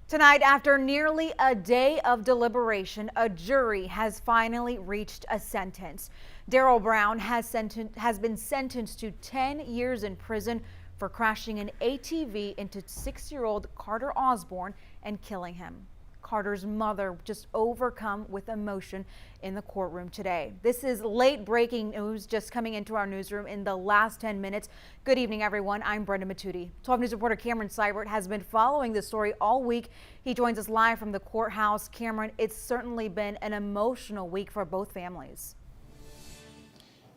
Tonight, after nearly a day of deliberation, a jury has finally reached a sentence. Darrell Brown has been sentenced to 10 years in prison for crashing an ATV into 6-year-old Carter Osborn and killing him. Carter's mother just overcome with emotion in the courtroom today. This is late breaking news just coming into our newsroom in the last 10 minutes. Good evening, everyone. I'm Brenda Matudi. 12 News reporter Cameron Seibert has been following this story all week. He joins us live from the courthouse. Cameron, it's certainly been an emotional week for both families.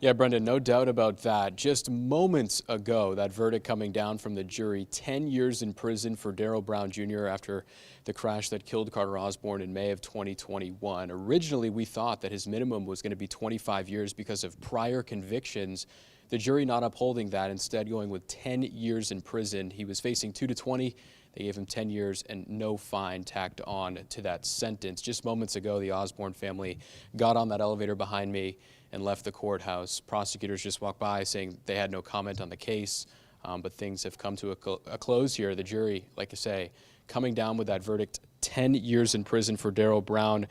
Yeah, Brenda, no doubt about that. Just moments ago, that verdict coming down from the jury, 10 years in prison for Darrell Brown Jr. after the crash that killed Carter Osborn in May of 2021. Originally, we thought that his minimum was going to be 25 years because of prior convictions. The jury not upholding that, instead going with 10 years in prison. He was facing 2 to 20. They gave him 10 years and no fine tacked on to that sentence. Just moments ago, the Osborn family got on that elevator behind me and left the courthouse. Prosecutors just walked by saying they had no comment on the case, but things have come to a close here. The jury, like I say, coming down with that verdict, 10 years in prison for Darrell Brown.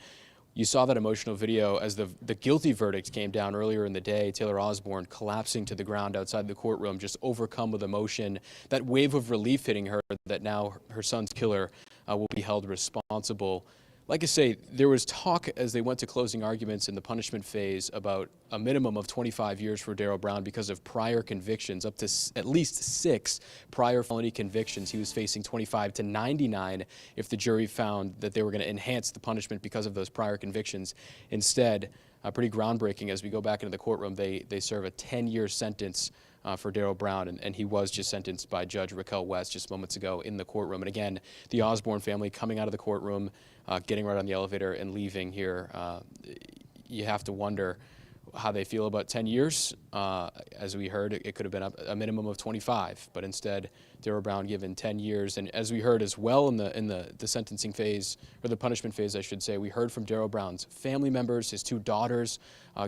You saw that emotional video as the guilty verdict came down earlier in the day. Taylor Osborn collapsing to the ground outside the courtroom, just overcome with emotion. That wave of relief hitting her that now her son's killer will be held responsible. Like I say, there was talk as they went to closing arguments in the punishment phase about a minimum of 25 years for Darrell Brown because of prior convictions, up to at least 6 prior felony convictions. He was facing 25 to 99 if the jury found that they were going to enhance the punishment because of those prior convictions. Instead, pretty groundbreaking as we go back into the courtroom, they serve a 10-year sentence for Darrell Brown, and he was just sentenced by Judge Raquel West just moments ago in the courtroom. And again, the Osborn family coming out of the courtroom, getting right on the elevator and leaving here. You have to wonder how they feel about 10 years. As we heard, it could have been a minimum of 25, but instead Darrell Brown given 10 years. And as we heard as well in the sentencing phase, or the punishment phase, I should say, we heard from Darrell Brown's family members, his 2 daughters,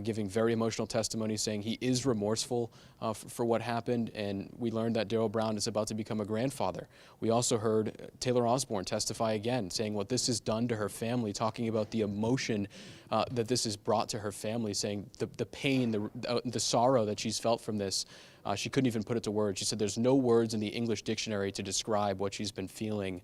giving very emotional testimony, saying he is remorseful for what happened. And we learned that Darrell Brown is about to become a grandfather. We also heard Taylor Osborn testify again, saying what this has done to her family, talking about the emotion that this has brought to her family, saying the pain, the sorrow that she's felt from this. She couldn't even put it to words. She said there's no words in the English dictionary to describe what she's been feeling.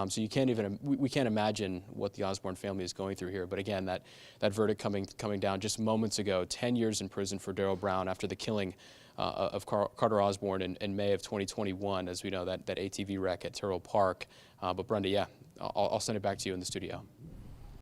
So you can't even, we can't imagine what the Osborn family is going through here. But again, that verdict coming down just moments ago, 10 years in prison for Darrell Brown after the killing of Carter Osborn in May of 2021, as we know, that ATV wreck at Tyrrell Park. But Brenda, yeah, I'll send it back to you in the studio.